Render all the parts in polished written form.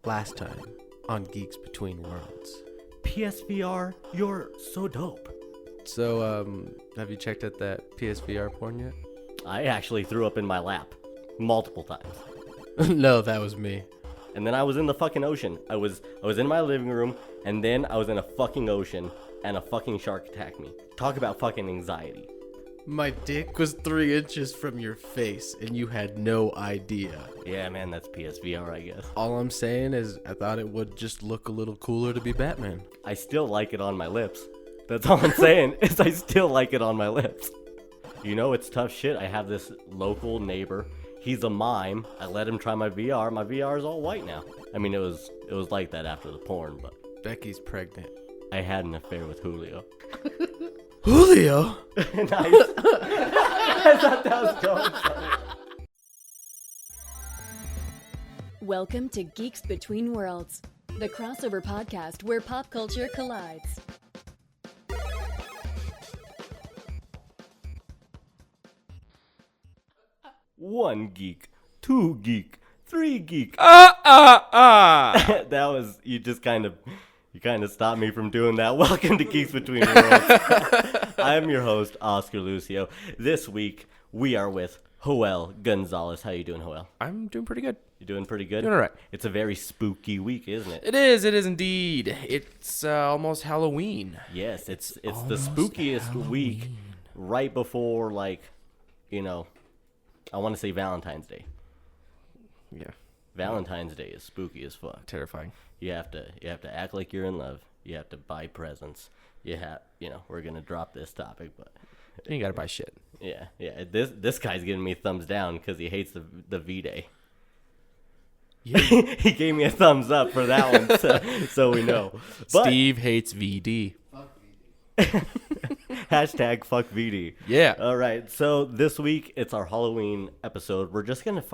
last time on Geeks Between Worlds. PSVR, you're so dope. So, have you checked out that PSVR porn yet? I actually threw up in my lap multiple times. No, that was me. And then I was in the fucking ocean. I was in my living room, and then I was in a fucking ocean, and a fucking shark attacked me. Talk about fucking anxiety. My dick was 3 inches from your face, and you had no idea. Yeah, man, that's PSVR, I guess. All I'm saying is I thought it would just look a little cooler to be Batman. I still like it on my lips. That's all I'm saying, is I still like it on my lips. You know, it's tough shit. I have this local neighbor. He's a mime. I let him try my VR. My VR is all white now. I mean, it was like that after the porn, but... Becky's pregnant. I had an affair with Julio. Julio? Nice. I thought that was going somewhere. Welcome to Geeks Between Worlds, the crossover podcast where pop culture collides. One geek, two geek, three geek. That was, you kind of stopped me from doing that. Welcome to Geeks Between Worlds. I am your host, Oscar Lucio. This week, we are with Joel Gonzalez. How you doing, Joel? I'm doing pretty good. You doing pretty good? Doing all right. It's a very spooky week, isn't it? It is indeed. It's almost Halloween. Yes, it's the Almost spookiest week Halloween. right before, I want to say Valentine's Day. Yeah. Valentine's Day is spooky as fuck. Terrifying. You have to act like you're in love. You have to buy presents. We're gonna drop this topic, but You gotta buy shit. yeah. This guy's giving me thumbs down because he hates the V-Day. Yeah. He gave me a thumbs up for that one, so we know. But, Steve hates VD. hashtag fuck VD. Yeah. All right, so this week it's our Halloween episode. We're just gonna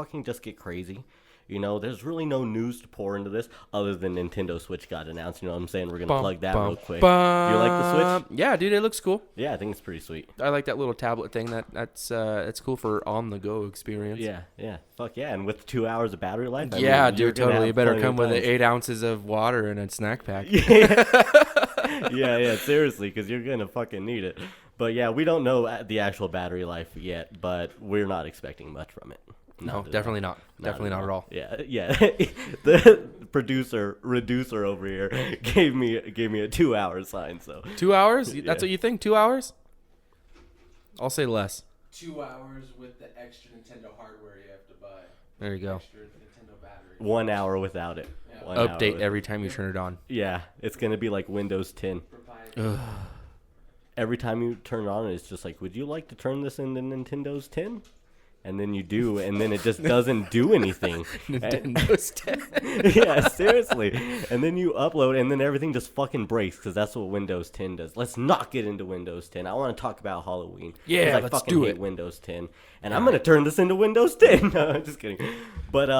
get crazy. You know, there's really no news to pour into this other than Nintendo Switch got announced. You know what I'm saying? We're gonna plug that real quick. Do you like the Switch? Yeah, dude, it looks cool. Yeah, I think it's pretty sweet. I like that little tablet thing. That's cool for on the go experience. Yeah. Fuck yeah. And with 2 hours of battery life. Yeah, you're dude, gonna totally. have You better plenty come of with times. 8 ounces of water and a snack pack. Yeah, seriously, because you're gonna fucking need it. But yeah, we don't know the actual battery life yet, but we're not expecting much from it. No, definitely not. Definitely not at all. Yeah. The reducer over here gave me a 2 hour sign. So 2 hours? Yeah. That's what you think? 2 hours? I'll say less. 2 hours with the extra Nintendo hardware you have to buy. There you go. Extra Nintendo battery. 1 hour without it. Yeah. 1 hour Update with- every time you turn it on. Yeah, it's gonna be like Windows 10. Proprietary. Every time you turn it on, it's just like, would you like to turn this into Nintendo's 10? And then you do, and then it just doesn't do anything. Nintendo's 10. Yeah, seriously. And then you upload, and then everything just fucking breaks, because that's what Windows 10 does. Let's not get into Windows 10. I want to talk about Halloween. 'Cause Yeah, I let's fucking do hate it. Windows 10. And I'm going to turn this into Windows 10. No, I'm just kidding. But,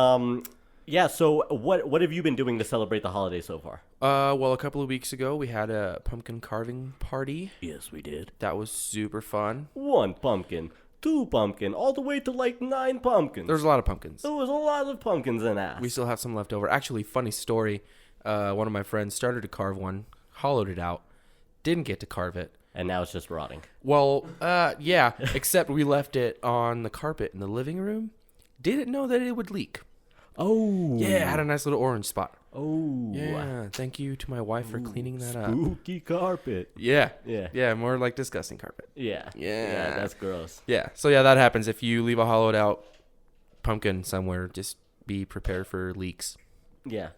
yeah, so what have you been doing to celebrate the holiday so far? Well, a couple of weeks ago, we had a pumpkin carving party. Yes, we did. That was super fun. 1 pumpkin, 2 pumpkin, all the way to like 9 pumpkins. There's a lot of pumpkins. There was a lot of pumpkins in that. We still have some left over. Actually, funny story. One of my friends started to carve one, hollowed it out, didn't get to carve it. And now it's just rotting. Well, yeah, except we left it on the carpet in the living room. Didn't know that it would leak. Oh. Yeah, it had a nice little orange spot. Oh. Yeah, thank you to my wife for cleaning that up. Spooky carpet. Yeah. Yeah. Yeah, more like disgusting carpet. Yeah. Yeah. That's gross. Yeah, so yeah, that happens. If you leave a hollowed out pumpkin somewhere, just be prepared for leaks. Yeah.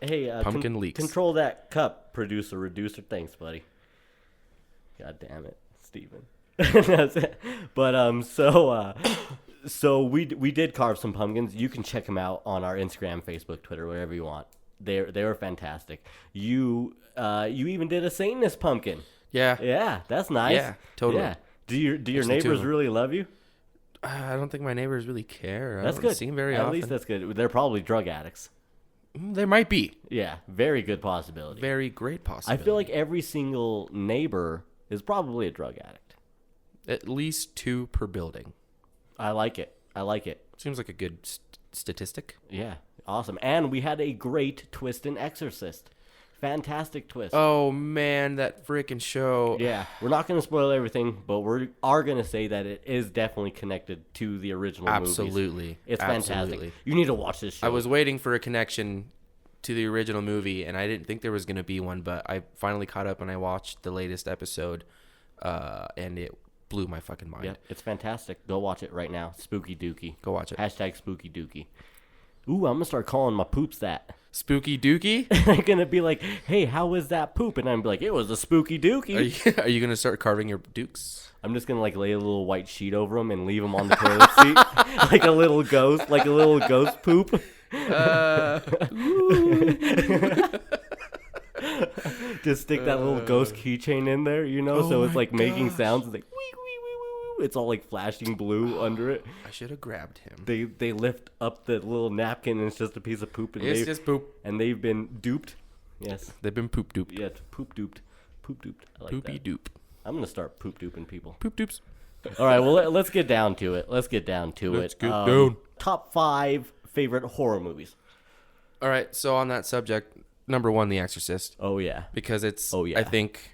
Hey, Pumpkin leaks. Control that cup, reducer. Thanks, buddy. God damn it, Steven. That's it. But so we did carve some pumpkins. You can check them out on our Instagram, Facebook, Twitter, wherever you want. They were fantastic. You even did a Satanist pumpkin. Yeah. Yeah, that's nice. Yeah, totally. Yeah. Do your Actually, 2 of neighbors them. really love you? I don't think my neighbors really care. That's I don't good. see them very At often. least that's good. They're probably drug addicts. There might be. Yeah, very good possibility. Very great I possibility. feel like every single neighbor is probably a drug addict. At least 2 per building. I like it. Seems like a good statistic. Yeah, awesome. And we had a great twist in Exorcist. Fantastic twist. Oh man, that freaking show. Yeah, we're not going to spoil everything, but we are going to say that it is definitely connected to the original movies. Absolutely. It's fantastic. Absolutely. You need to watch this show. I was waiting for a connection to the original movie, and I didn't think there was going to be one, but I finally caught up and I watched the latest episode, and it blew my fucking mind. Yeah, it's fantastic. Go watch it right now. Spooky Dookie. Go watch it. Hashtag Spooky Dookie. Ooh, I'm going to start calling my poops that. Spooky Dookie? They're going to be like, hey, how was that poop? And I'm like, it was a Spooky Dookie. Are you going to start carving your dukes? I'm just going to like lay a little white sheet over them and leave them on the toilet seat. Like a little ghost poop. Just stick that little ghost keychain in there, so it's like making sounds. It's like wee, wee, wee, wee, wee. It's all like flashing blue under it. I should have grabbed him. They lift up the little napkin and it's just a piece of poop. And It's just poop. And they've been duped. Yes. They've been poop duped. Yeah, poop duped. Poop duped. I like Poopy that. doop. I'm going to start poop duping people. Poop dupes. All right, well, let's get down to it. Let's get down. Top 5 favorite horror movies. All right, so on that subject, number 1, The Exorcist. Oh, yeah. Because it's, Oh, yeah. I think,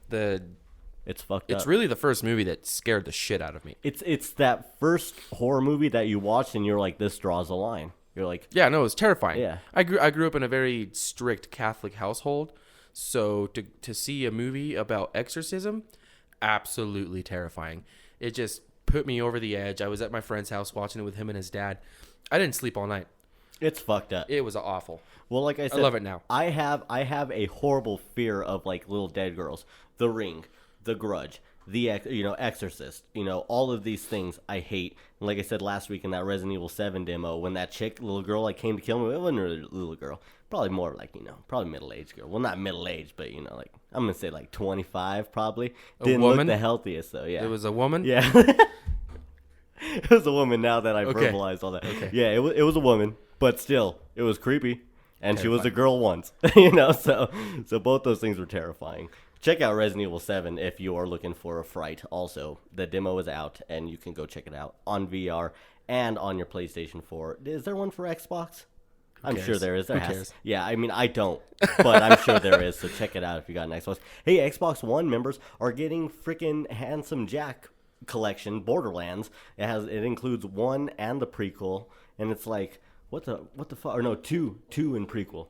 It's fucked up. it's really the first movie that scared the shit out of me. It's that first horror movie that you watched and you're like, this draws a line. You're like, Yeah, no, it was terrifying. Yeah. I grew up in a very strict Catholic household, so to see a movie about exorcism, absolutely terrifying. It just put me over the edge. I was at my friend's house watching it with him and his dad. I didn't sleep all night. it's fucked up. It was awful. Well, like I said, I love it now. I have a horrible fear of like little dead girls. The Ring, The Grudge, Exorcist. All of these things I hate. And like I said last week in that Resident Evil 7 demo, when that little girl like came to kill me, it wasn't really a little girl. Probably more like probably middle-aged girl. Well, not middle-aged, but like I'm gonna say like 25 probably. Didn't woman? look the healthiest though. Yeah, It was a woman? Yeah. It was a woman now that I verbalized all that. Okay. Yeah, it was a woman, but still, it was creepy. And she was a Terrifying. girl once, so both those things were terrifying. Check out Resident Evil 7 if you are looking for a fright. Also, the demo is out, and you can go check it out on VR and on your PlayStation 4. Is there one for Xbox? I'm cares? sure there is. There Who has. cares? Yeah, I mean, I don't, but I'm sure there is, so check it out if you got an Xbox. Hey, Xbox One members are getting freaking Handsome Jack collection, Borderlands. It includes 1 and the prequel, and it's like, what the fuck? Or no, 2 in prequel.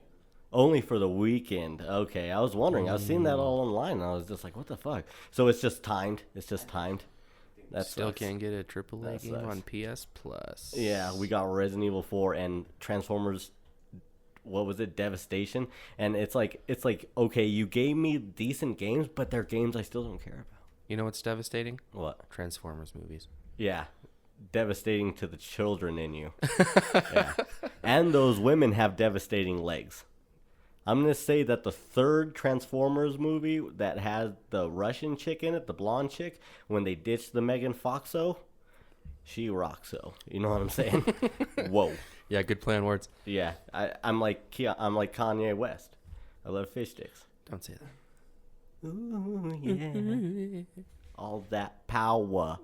Only for the weekend. Okay, I was wondering. I was seeing that all online, and I was just like, what the fuck? So it's just timed. That Still sucks. can't get a AAA That game sucks. on PS Plus. Yeah, we got Resident Evil 4 and Transformers. What was it? Devastation. And it's like, okay, you gave me decent games, but they're games I still don't care about. You know what's devastating? What? Transformers movies. Yeah. Devastating to the children in you. Yeah. And those women have devastating legs. I'm going to say that the third Transformers movie that has the Russian chick in it, the blonde chick, when they ditched the Megan Foxo, she rocks so. You know what I'm saying? Whoa. Yeah, good play on words. Yeah. I'm like Kanye West. I love fish sticks. Don't say that. Ooh, yeah. All that power.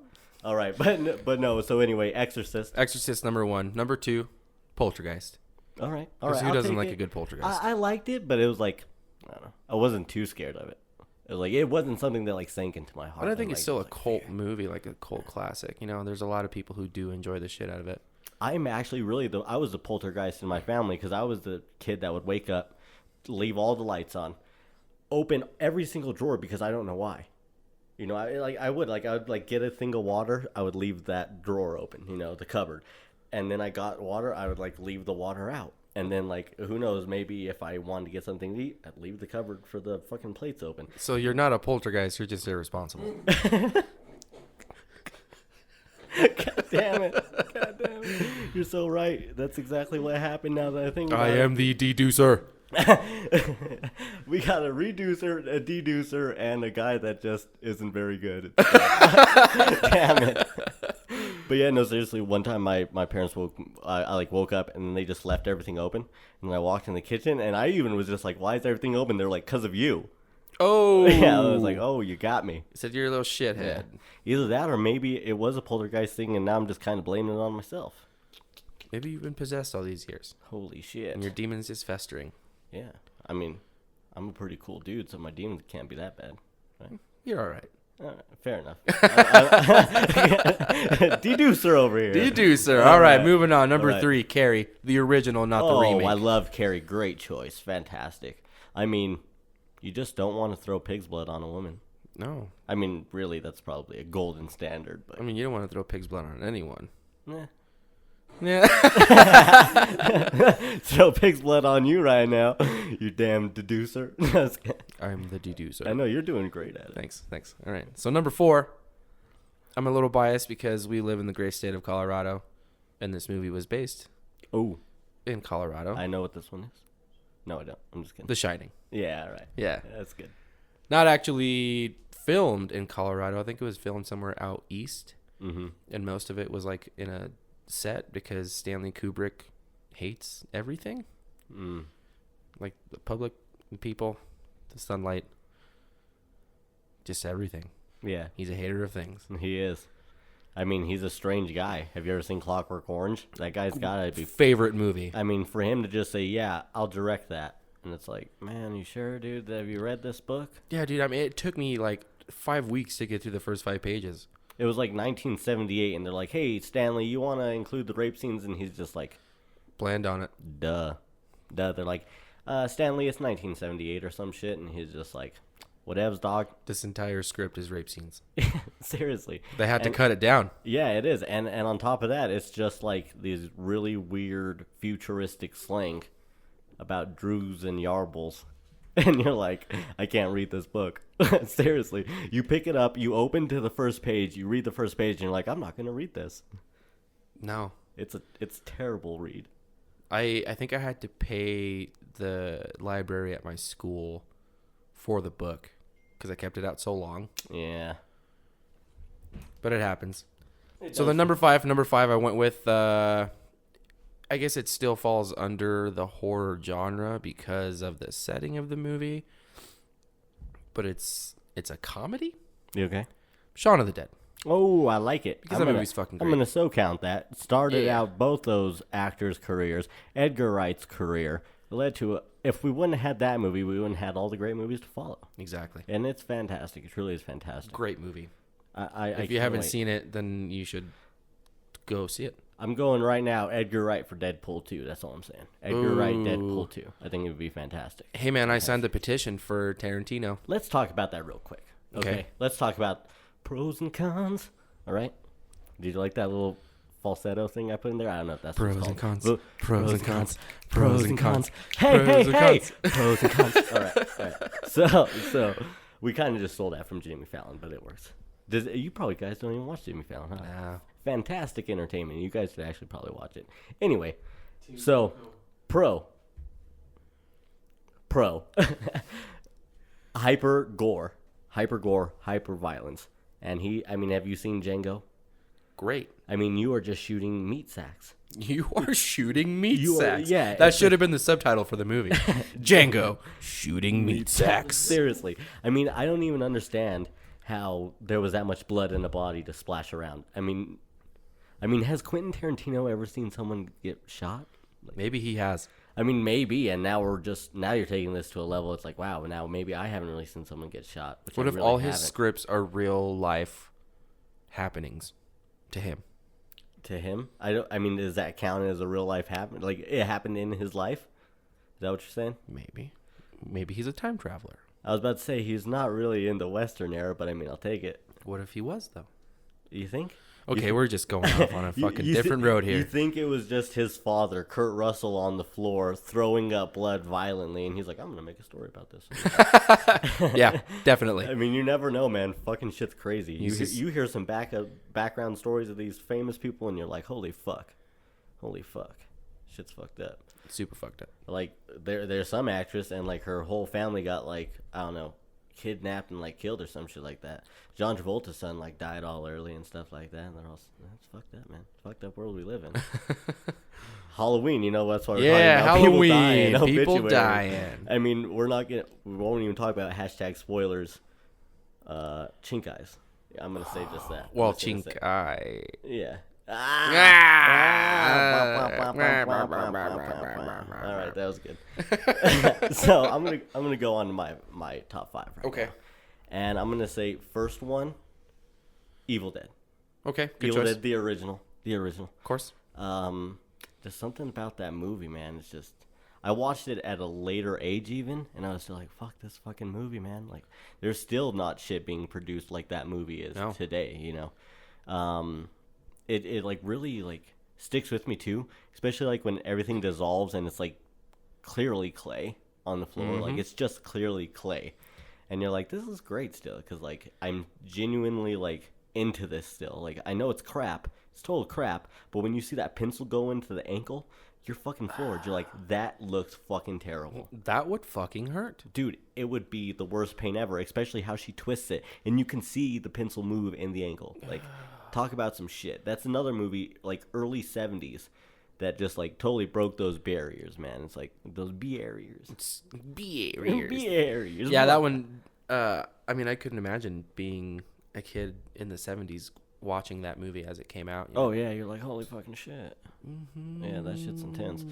All right, but no. So anyway, Exorcist. Exorcist number 1. Number 2, Poltergeist. All right. Because who I'll doesn't take like it. a good Poltergeist? I liked it, but it was like, I don't know. I wasn't too scared of it. It wasn't something that like sank into my heart. But I think and, it's like, still a was like, cult movie, like a cult classic. There's a lot of people who do enjoy the shit out of it. I'm actually I was the poltergeist in my family because I was the kid that would wake up, leave all the lights on, open every single drawer because I don't know why. I would get a thing of water. I would leave that drawer open, the cupboard. And then I got water. I would leave the water out. And then who knows, maybe if I wanted to get something to eat, I'd leave the cupboard for the fucking plates open. So you're not a poltergeist. You're just irresponsible. God damn it. You're so right. That's exactly what happened now that I think about I it. am the deducer. We got a reducer, a deducer, and a guy that just isn't very good. Damn it. But yeah, no, seriously, one time my parents woke up and they just left everything open. And then I walked in the kitchen and I even was just like, why is everything open? They're like, 'cause of you. Oh. Yeah, I was like, oh, you got me. Said you're a little shithead. Either that or maybe it was a poltergeist thing and now I'm just kind of blaming it on myself. Maybe you've been possessed all these years, Holy shit. and your demon's just festering. Yeah. I mean, I'm a pretty cool dude, so my demons can't be that bad. Right? You're all right. Fair enough. Deducer over here. Deducer. All right, moving on. Number All right. 3, Carrie, the original, not the remake. Oh, I love Carrie. Great choice. Fantastic. I mean, you just don't want to throw pig's blood on a woman. No, I mean, really, that's probably a golden standard, but I mean you don't want to throw pig's blood on anyone. eh. Yeah. Throw pig's blood on you right now, you damn deducer. I'm the deducer. I know you're doing great at it. Thanks. All right. So number 4, I'm a little biased because we live in the great state of Colorado, and this movie was based Oh, in Colorado. I know what this one is. No, I don't. I'm just kidding. The Shining. Yeah, right. Yeah. That's good. Not actually filmed in Colorado. I think it was filmed somewhere out east, Mm-hmm. and most of it was like in a set because Stanley Kubrick hates everything, like the public, the people, the sunlight, just everything. Yeah, He's a hater of things. he is. I mean, he's a strange guy. Have you ever seen Clockwork Orange? That guy's gotta be. Favorite movie. I mean, for him to just say, "Yeah, I'll direct that," and it's like, man, you sure, dude? Have you read this book? Yeah, dude. I mean, it took me like 5 weeks to get through the first 5 pages. It was like 1978, and they're like, "Hey, Stanley, you want to include the rape scenes?" And he's just like, Bland on it. "Duh." They're like, "Stanley, it's 1978 or some shit," and he's just like, "Whatevs, dog." This entire script is rape scenes. Seriously. They had to And- cut it down. Yeah, it is. And on top of that, it's just like these really weird futuristic slang about Drews and Yarbles. And you're like, I can't read this book. Seriously. You pick it up, you open to the first page, you read the first page, and you're like, I'm not going to read this. No. It's a terrible read. I think I had to pay the library at my school for the book because I kept it out so long. Yeah. But it happens. So the number five, I went with, I guess it still falls under the horror genre because of the setting of the movie. But it's a comedy? You okay? Shaun of the Dead. Oh, I like it. Because that movie's fucking I'm great. going to so count that. Started Yeah. out both those actors' careers. Edgar Wright's career led to, if we wouldn't have had that movie, we wouldn't have had all the great movies to follow. Exactly. And it's fantastic. It truly is fantastic. Great movie. If If you haven't seen it, then you should go see it. I'm going right now, Edgar Wright for Deadpool 2. That's all I'm saying. Edgar Wright, Ooh. Deadpool 2. I think it would be fantastic. Hey, man, I signed the petition for Tarantino. Let's talk about that real quick. Okay. Let's talk about pros and cons. All right? Did you like that little falsetto thing I put in there? I don't know if that's what Pros it's and called. cons. Look, Pros and cons. Pros Pros and and cons. Hey, Pros hey, and hey! cons. Pros and cons. All right. So we kind of just stole that from Jimmy Fallon, but it works. You probably guys don't even watch Jimmy Fallon, huh? Nah. Fantastic entertainment. You guys should actually probably watch it. Anyway, so pro. hyper gore, hyper violence. And have you seen Django? Great. I mean, you are just shooting meat sacks. You are shooting meat You are- sacks. yeah, That it's should have been the subtitle for the movie. Django, shooting meat sacks. Seriously. I mean, I don't even understand how there was that much blood in a body to splash around. I mean, has Quentin Tarantino ever seen someone get shot? Maybe he has. I mean, maybe, and now you're taking this to a level. It's like, wow, now maybe I haven't really seen someone get shot. Which What I if really all his haven't. scripts are real life happenings to him? To him? Does that count as a real life happen? Like it happened in his life? Is that what you're saying? Maybe he's a time traveler. I was about to say he's not really in the Western era, but I'll take it. What if he was, though? You think? Okay, we're just going off on a fucking different road You here. think it was just his father, Kurt Russell, on the floor throwing up blood violently, and he's like, I'm going to make a story about this. Yeah, definitely. I mean, you never know, man. Fucking shit's crazy. He's You hear some background stories of these famous people, and you're like, holy fuck. Shit's fucked up. Super fucked up. Like, there's some actress, and, like, her whole family got, like, I don't know, kidnapped and, like, killed or some shit like that. John Travolta's son, like, died all early and stuff like that, and they're all, that's fucked up, man. Fucked up world we live in. Halloween, that's why we're Yeah, talking about Halloween. people People dying. I mean, we won't even talk about hashtag spoilers, chink eyes. I'm going to say just that. Well, I'm just gonna chink say- eye. Yeah. All right, that was good. So I'm gonna go on to my top 5 right Okay. now. And I'm gonna say first one, Evil Dead. Okay, good Evil choice. Dead, the original. Of course. There's something about that movie, man. It's just, I watched it at a later age even, and I was still like, fuck this fucking movie, man. Like, there's still not shit being produced like that movie is today, you know. It like really like sticks with me too, especially like when everything dissolves and it's like clearly clay on the floor. Like, it's just clearly clay. And you're like, this is great still, because like I'm genuinely like into this still. Like, I know it's crap, it's total crap, but when you see that pencil go into the ankle, you're fucking floored. You're like, that looks fucking terrible. That would fucking hurt. Dude, it would be the worst pain ever, especially how she twists it, and you can see the pencil move in the ankle. Like, talk about some shit. That's another movie, like early 70s, that just like totally broke those barriers, man. It's like those barriers. Barriers. Yeah, that one. I mean, I couldn't imagine being a kid in the 70s watching that movie as it came out. You know? Oh yeah, you're like, holy fucking shit. Yeah, that shit's intense.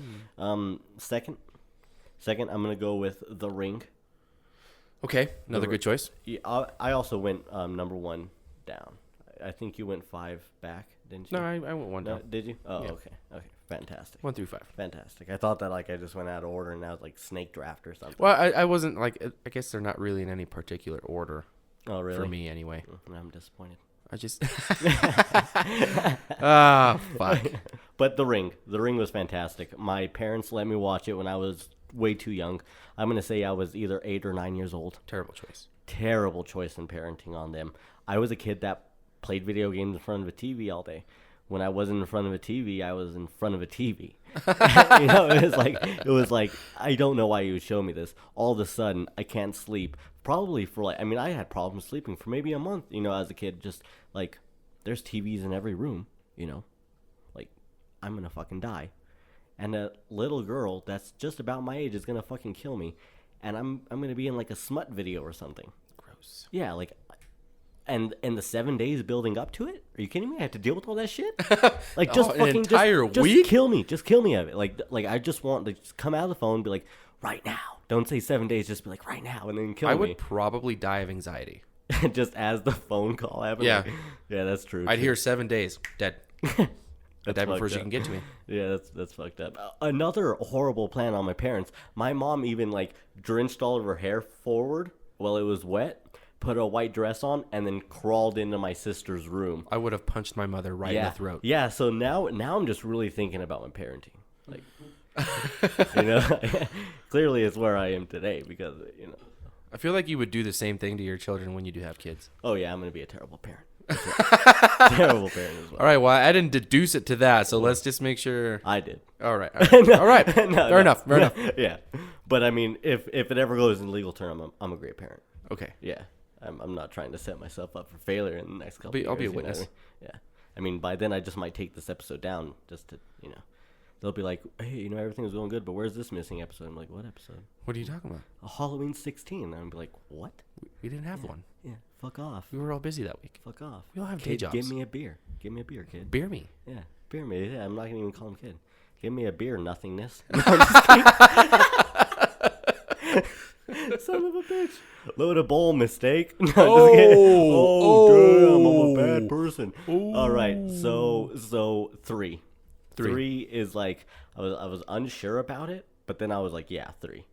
Second, I'm gonna go with The Ring. Okay, another good choice. Yeah, I also went number 1 down. I think you went 5 back, didn't you? No, I went one No, down. did you? Oh, Yeah. okay, fantastic. 1 through 5. Fantastic. I thought that like I just went out of order and that was like snake draft or something. Well, I wasn't like. I guess they're not really in any particular order Oh, really? for me, anyway. I'm disappointed. I just. Ah, fuck. But The Ring was fantastic. My parents let me watch it when I was way too young. I'm gonna say I was either 8 or 9 years old. Terrible choice. Terrible choice in parenting on them. I was a kid that played video games in front of a TV all day. When I wasn't in front of a TV, I was in front of a TV. You know, it was like I don't know why you would show me this. All of a sudden, I can't sleep. Probably for like, I mean, I had problems sleeping for maybe a month. You know, as a kid, just like there's TVs in every room. You know, like I'm gonna fucking die, and a little girl that's just about my age is gonna fucking kill me, and I'm gonna be in like a smut video or something. Gross. Yeah, like. And the 7 days building up to it? Are you kidding me? I have to deal with all that shit? Like, just an fucking entire just week? kill me. Just kill me of it. Like I just want to just come out of the phone and be like, right now. Don't say 7 days. Just be like, right now, and then kill I me. would probably die of anxiety. Just as the phone call happened. Yeah. Like, yeah, that's true. I'd hear 7 days dead. I'd die before fucked she up. can get to me. Yeah, that's fucked up. Another horrible plan on my parents. My mom even like drenched all of her hair forward while it was wet, put a white dress on, and then crawled into my sister's room. I would have punched my mother right in the throat. Yeah, so now I'm just really thinking about my parenting. Like, you know, clearly it's where I am today because, you know. I feel like you would do the same thing to your children when you do have kids. Oh, yeah, I'm going to be a terrible parent. Terrible parent as well. All right, well, I didn't deduce it to that, so let's just make sure. I did. All right. All right. No, Fair enough. Yeah. But, I mean, if it ever goes in legal term, I'm a great parent. Okay. Yeah. I'm not trying to set myself up for failure in the next couple years. I'll be a you know what I witness. mean? Yeah. I mean, by then I just might take this episode down just to, you know. They'll be like, hey, you know, everything was going good, but where's this missing episode? I'm like, what episode? What are you talking about? Halloween 16. And I'm be like, what? We didn't have one. Yeah, fuck off. We were all busy that week. Fuck off. We all have day Kid, jobs. give me a beer. Give me a beer, kid. Beer me. Yeah, beer me. Yeah, I'm not going to even call him kid. Give me a beer, nothingness. Son of a bitch. Load a bowl mistake. No, just kidding. Damn, I'm a bad person. All right, so 3. 3 is like, I was unsure about it, but then I was like, yeah, 3.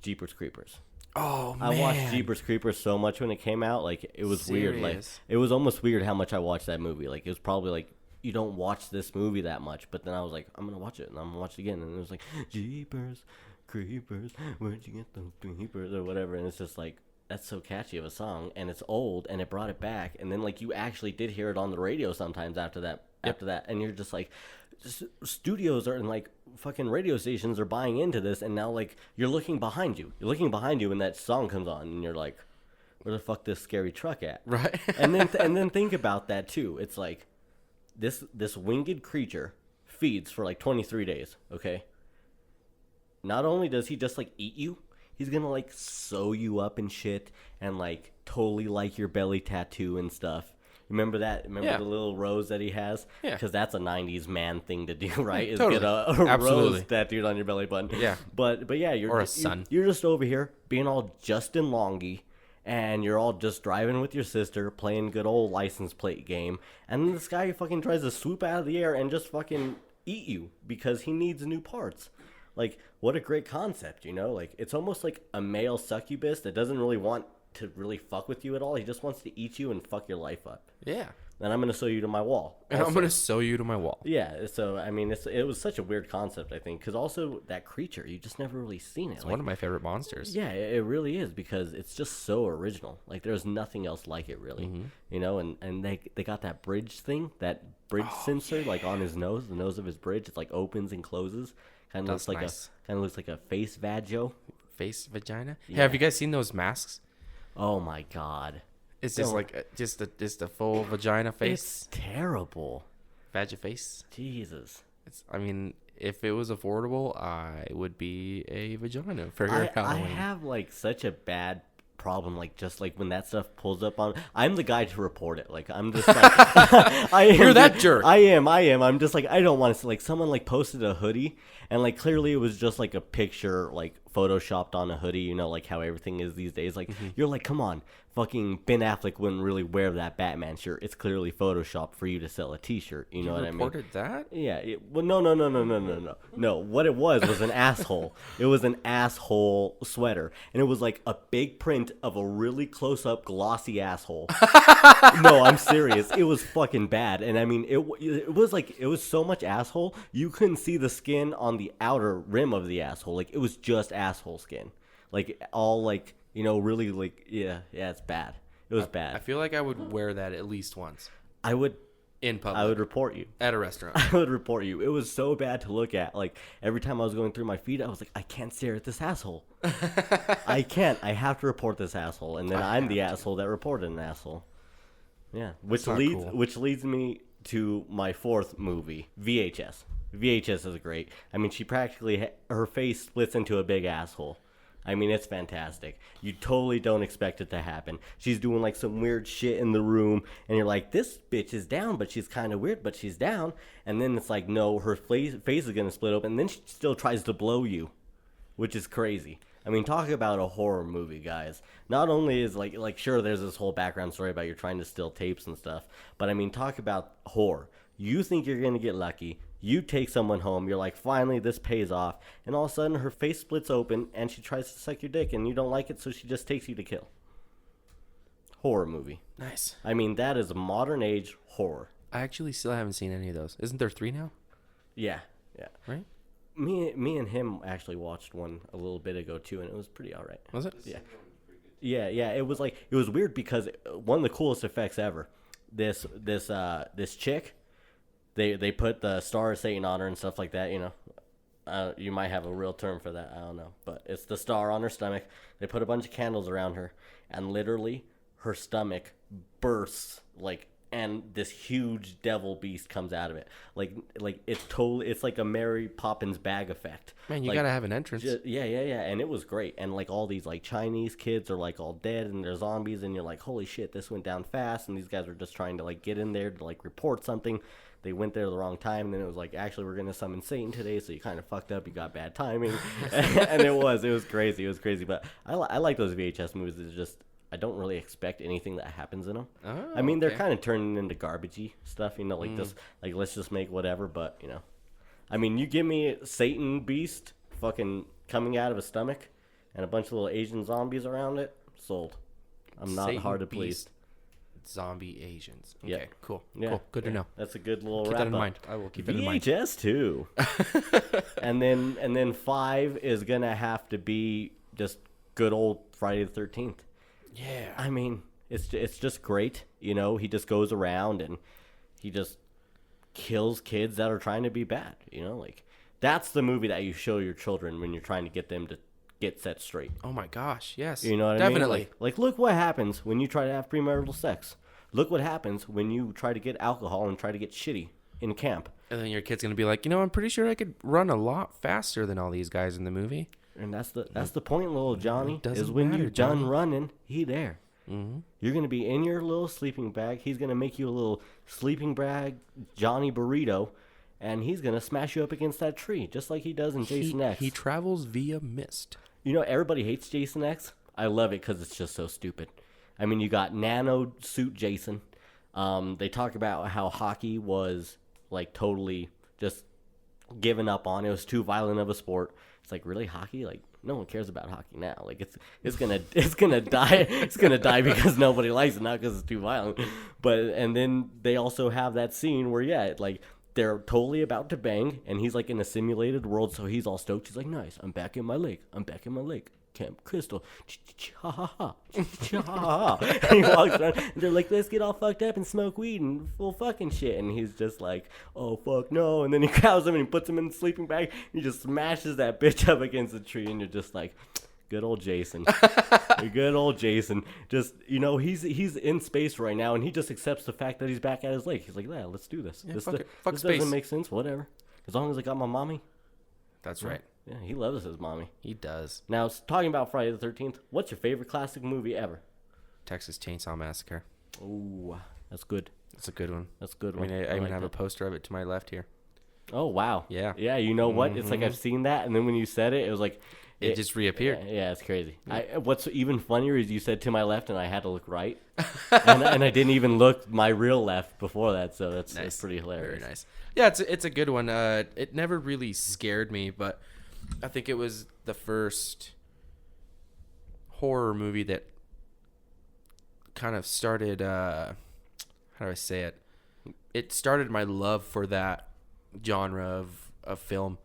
Jeepers Creepers. Oh, man. I watched Jeepers Creepers so much when it came out, like, it was weird. Like, it was almost weird how much I watched that movie. Like, it was probably like, you don't watch this movie that much, but then I was like, I'm going to watch it, and I'm going to watch it again, and it was like, Jeepers Creepers, where'd you get those creepers, or whatever, and it's just like, that's so catchy of a song, and it's old, and it brought it back, and then, like, you actually did hear it on the radio sometimes after that, and you're just like, studios are, and, like, fucking radio stations are buying into this, and now, like, you're looking behind you when that song comes on, and you're like, where the fuck this scary truck at? Right. and then think about that, too. It's like, this winged creature feeds for, like, 23 days, okay? Not only does he just, like, eat you, he's gonna, like, sew you up and shit, and, like, totally like your belly tattoo and stuff. Remember that? Remember Yeah. the little rose that he has? Yeah. Because that's a 90s man thing to do, right? Is Totally. get a Absolutely. rose tattooed on your belly button. Yeah. But yeah, Or a sun. You're just over here being all Justin Longy, and you're all just driving with your sister, playing good old license plate game, and then this guy fucking tries to swoop out of the air and just fucking eat you because he needs new parts. Like, what a great concept, you know? Like, it's almost like a male succubus that doesn't really want to really fuck with you at all. He just wants to eat you and fuck your life up. Yeah. And I'm going to sew you to my wall. And I'm also. going to sew you to my wall. Yeah, so, I mean, it was such a weird concept, I think, because also that creature, you just never really seen it. It's one of my favorite monsters. Yeah, it really is, because it's just so original. Like, there's nothing else like it, really. Mm-hmm. You know, and they got that bridge thing, that bridge sensor, like, on his nose, the nose of his bridge. It's, like, opens and closes. Kind of That's looks like nice. looks like a face vagio. Face vagina. Yeah. Hey, have you guys seen those masks? Oh, my God. It's just No. like just a full vagina face, It's terrible. vagina face. Jesus. I mean, if it was affordable, I would be a vagina for I Halloween. have like such a bad problem, like just like when that stuff pulls up on, I'm the guy to report it. Like, I'm just like I am You're that jerk. I am I'm just like, I don't want to see, like, someone like posted a hoodie and like clearly it was just like a picture like photoshopped on a hoodie, you know, like how everything is these days. Like, you're like, come on, fucking Ben Affleck wouldn't really wear that Batman shirt. It's clearly photoshopped for you to sell a t-shirt, you know what I mean? Reported that? Yeah, well, no. What it was an asshole. It was an asshole sweater, and it was like a big print of a really close-up glossy asshole. No, I'm serious. It was fucking bad, and I mean, it was so much asshole you couldn't see the skin on the outer rim of the asshole. Like, it was just asshole skin, like all like, you know, really like yeah, it's bad. It was bad. I feel like I would wear that at least once I would in public. I would report you. At a restaurant. I would report you. It was so bad to look at. Like, every time I was going through my feed, I was like, I can't stare at this asshole. I can't. I have to report this asshole. And then I'm the asshole that reported an asshole. Yeah. Which not leads cool. which leads me to my fourth movie, VHS. VHS is great. I mean, she practically, her face splits into a big asshole. I mean, it's fantastic. You totally don't expect it to happen. She's doing like some weird shit in the room, and you're like, this bitch is down, but she's kind of weird, but she's down. And then it's like, no, her face is going to split open, and then she still tries to blow you, which is crazy. I mean, talk about a horror movie, guys. Not only is like sure, there's this whole background story about you're trying to steal tapes and stuff, but I mean, talk about horror. You think you're going to get lucky. You take someone home. You're like, finally, this pays off. And all of a sudden, her face splits open, and she tries to suck your dick, and you don't like it, so she just takes you to kill. Horror movie. Nice. I mean, that is a modern age horror. I actually still haven't seen any of those. Isn't there 3 now? Yeah. Right? Me and him actually watched one a little bit ago, too, and it was pretty all right. Was it? Yeah. It was like, it was weird because one of the coolest effects ever. This chick, they put the Star of Satan on her and stuff like that, you know. You might have a real term for that, I don't know. But it's the star on her stomach. They put a bunch of candles around her, and literally her stomach bursts, like, and this huge devil beast comes out of it. Like it's like a Mary Poppins bag effect. Man, you Like, gotta have an entrance. yeah, and it was great. And like all these like Chinese kids are like all dead and they're zombies, and you're like, holy shit, this went down fast. And these guys were just trying to like get in there to like report something. They went there the wrong time, and then it was like, actually, we're gonna summon Satan today, so you kind of fucked up. You got bad timing, and it was crazy. It was crazy, but I like those VHS movies. It's just, I don't really expect anything that happens in them. Oh, I mean, they're okay. kind of turning into garbagey stuff, you know, like just like, let's just make whatever. But you know, I mean, you give me Satan beast fucking coming out of his stomach, and a bunch of little Asian zombies around it, sold. I'm not Satan hard to Beast, please. Zombie Asians. Okay, Yeah. cool. Yeah, Cool. Good to know. That's a good little Keep wrap that in up. mind. I will keep that in mind. VHS too. and then 5 is gonna have to be just good old Friday the 13th. Yeah. I mean, it's just great. You know, he just goes around and he just kills kids that are trying to be bad. You know, like, that's the movie that you show your children when you're trying to get them to get set straight. Oh my gosh. Yes. You know what Definitely. I mean? Like, look what happens when you try to have premarital sex. Look what happens when you try to get alcohol and try to get shitty in camp. And then your kid's gonna be like, you know, I'm pretty sure I could run a lot faster than all these guys in the movie. And that's the point, little Johnny. Doesn't Is when matter, you're done Johnny. running, he there. Mm-hmm. You're going to be in your little sleeping bag. He's going to make you a little sleeping bag Johnny Burrito, and he's going to smash you up against that tree, just like he does in Jason X. He travels via mist. You know, everybody hates Jason X. I love it because it's just so stupid. I mean, you got nano suit Jason. They talk about how hockey was, like, totally just given up on. It was too violent of a sport. It's like, really, hockey? Like, no one cares about hockey now. Like, it's gonna die. It's gonna die because nobody likes it, not because it's too violent. But and then they also have that scene where like they're totally about to bang, and he's like in a simulated world, so he's all stoked. He's like, nice, I'm back in my lake. Camp Crystal. Ha ha ha. Ha ha ha. And he walks around, and they're like, let's get all fucked up and smoke weed and full fucking shit. And he's just like, oh fuck no. And then he grabs him and he puts him in the sleeping bag. And he just smashes that bitch up against the tree, and you're just like, good old Jason. Good old Jason. Just, you know, he's in space right now, and he just accepts the fact that he's back at his lake. He's like, yeah, let's do this. Yeah, This fuck doesn't space. make sense. Whatever. As long as I got my mommy. That's right. Yeah, he loves his mommy. He does. Now, talking about Friday the 13th, what's your favorite classic movie ever? Texas Chainsaw Massacre. Ooh, that's good. That's a good one. That's a good I one. mean, I even like have a that. poster of it to my left here. Oh, wow. Yeah. Yeah, you know what? It's like I've seen that, and then when you said it, it was like... It just reappeared. Yeah, it's crazy. What's even funnier is you said to my left, and I had to look right. and I didn't even look my real left before that, so that's pretty hilarious. Very nice. Yeah, it's a good one. It never really scared me, but I think it was the first horror movie that kind of started, how do I say it? It started my love for that genre of film.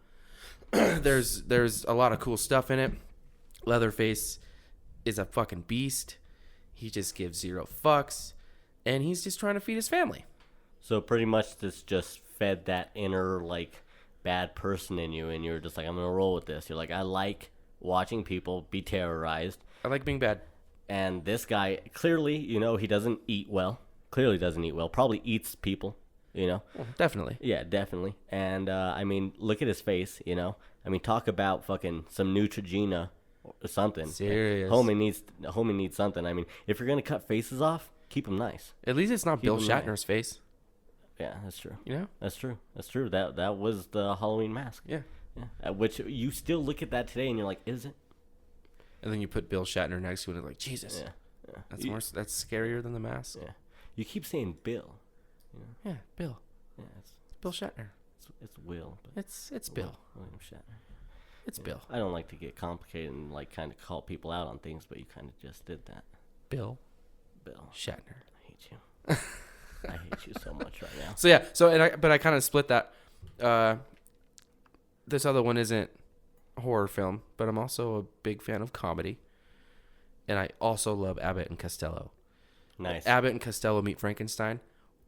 There's a lot of cool stuff in it. Leatherface is a fucking beast. He just gives zero fucks, and he's just trying to feed his family. So pretty much this just fed that inner, like, bad person in you, and you're just like, I'm going to roll with this. You're like, I like watching people be terrorized. I like being bad. And this guy, clearly, you know, he doesn't eat well. Clearly doesn't eat well. Probably eats people, you know. Well, definitely. Yeah, definitely. And, I mean, look at his face, you know. I mean, talk about fucking some Neutrogena or something. Serious. Homie needs something. I mean, if you're going to cut faces off, keep them nice. At least it's not Bill him nice. Shatner's face. Yeah, that's true. You know? That's true. That's true. That was the Halloween mask. Yeah. Yeah. Which you still look at that today and you're like, is it? And then you put Bill Shatner next to it and it's like, Jesus. Yeah. Yeah. That's scarier than the mask. Yeah. You keep saying Bill. You know? Yeah, Bill. Yeah, it's Bill Shatner. it's Will. But It's Bill. William Shatner. It's Yeah. Bill. I don't like to get complicated and like kind of call people out on things, but you kind of just did that. Bill Bill. Shatner. I hate you. I hate you so much right now. So yeah, but I kind of split that. This other one isn't a horror film, but I'm also a big fan of comedy. And I also love Abbott and Costello. Nice. Abbott and Costello Meet Frankenstein,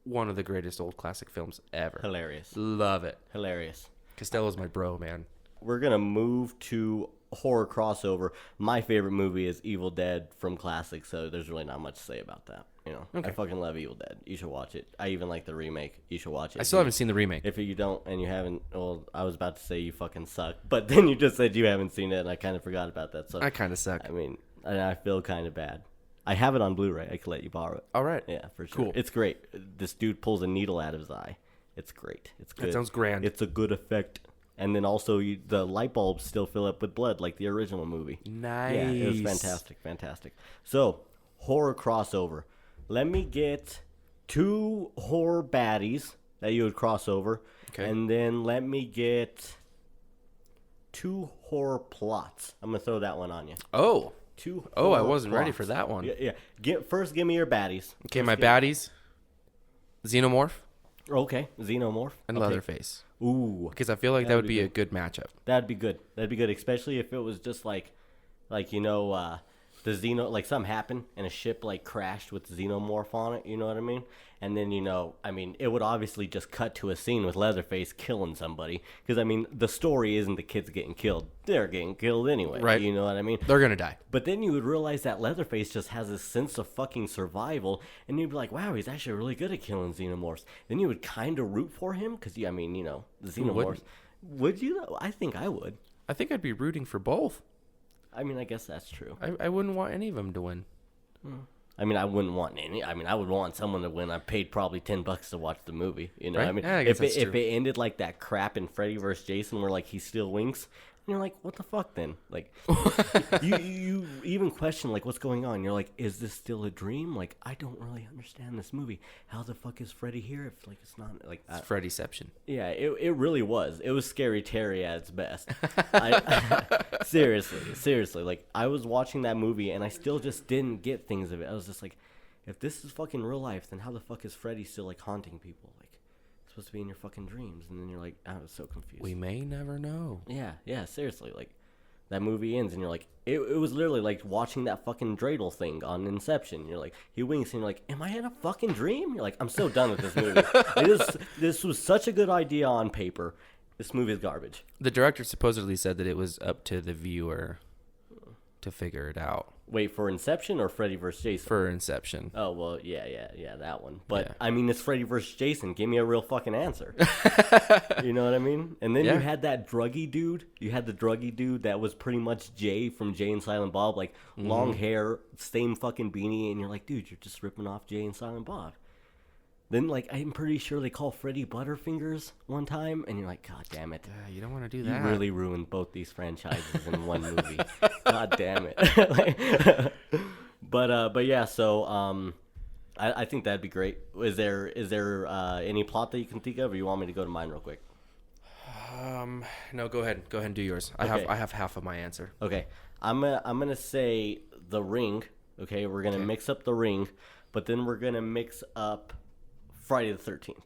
one of the greatest old classic films ever. Hilarious. Love it. Hilarious. Costello's my bro, man. We're going to move to horror crossover. My favorite movie is Evil Dead from classic, so there's really not much to say about that. You know, Okay. I fucking love Evil Dead. You should watch it. I even like the remake. You should watch it. I still haven't seen the remake. If you don't and you haven't, well, I was about to say you fucking suck, but then you just said you haven't seen it, and I kind of forgot about that. So I kind of suck. I mean, I feel kind of bad. I have it on Blu-ray. I could let you borrow it. All right. Yeah, for sure. Cool. It's great. This dude pulls a needle out of his eye. It's great. It's good. That sounds grand. It's a good effect. And then also the light bulbs still fill up with blood like the original movie. Nice. Yeah, it was fantastic. Fantastic. So, horror crossover. Let me get 2 horror baddies that you would cross over. Okay. And then let me get 2 horror plots. I'm going to throw that one on you. Oh. 2 Oh, I horror wasn't ready plots. for that one. Yeah. First, give me your baddies. Okay, my baddies. Xenomorph Okay, Xenomorph. and Okay. Leatherface. Ooh, Because I feel like that would be a good matchup. that'd be good. That'd be good, especially if it was just like you know, the Xeno, like something happened and a ship like crashed with Xenomorph on it. You know what I mean? And then you know, I mean, it would obviously just cut to a scene with Leatherface killing somebody. Because I mean, the story isn't the kids getting killed; they're getting killed anyway. Right. You know what I mean? They're going to die. But then you would realize that Leatherface just has this sense of fucking survival, and you'd be like, wow, he's actually really good at killing Xenomorphs. Then you would kind of root for him, because, I mean, you know, the Xenomorphs. wouldn't? Would you? I think I would. I think I'd be rooting for both. I mean, I guess that's true. I wouldn't want any of them to win. I mean, I wouldn't want any. I mean, I would want someone to win. I paid probably $10 to watch the movie. You know, Right? I mean, Yeah, I guess if that's it ended like that crap in Freddy vs. Jason, where like he still winks, and you're like, what the fuck? Then like, you even question like what's going on. You're like, is this still a dream? Like, I don't really understand this movie. How the fuck is Freddy here if like it's not like It's Freddyception. Yeah, it really was. It was Scary Terry at its best. Seriously, like I was watching that movie and I still just didn't get things of it. I was just like, if this is fucking real life, then how the fuck is Freddy still like haunting people? Like, it's supposed to be in your fucking dreams, and then you're like, I was so confused. We may never know. Yeah, seriously, like that movie ends and you're like, it was literally like watching that fucking dreidel thing on Inception. You're like, he winks and you're like, am I in a fucking dream? You're like, I'm so done with this movie. This was such a good idea on paper. This movie is garbage. The director supposedly said that it was up to the viewer to figure it out. Wait, for Inception or Freddy vs. Jason? For Inception. Oh, well, yeah, that one. But, Yeah. I mean, it's Freddy vs. Jason. Give me a real fucking answer. You know what I mean? And then Yeah. you had that druggy dude. You had the druggy dude that was pretty much Jay from Jay and Silent Bob. Like, long hair, same fucking beanie. And you're like, dude, you're just ripping off Jay and Silent Bob. Then, like, I'm pretty sure they call Freddy Butterfingers one time. And you're like, God damn it. You don't want to do You that. really ruined both these franchises in one movie. God damn it. But yeah, so I think that'd be great. Is there any plot that you can think of, or you want me to go to mine real quick? No, go ahead and do yours. Okay. I have half of my answer. Okay, I'm gonna say The Ring. Okay, we're gonna mix up The Ring, but then we're gonna mix up Friday the 13th.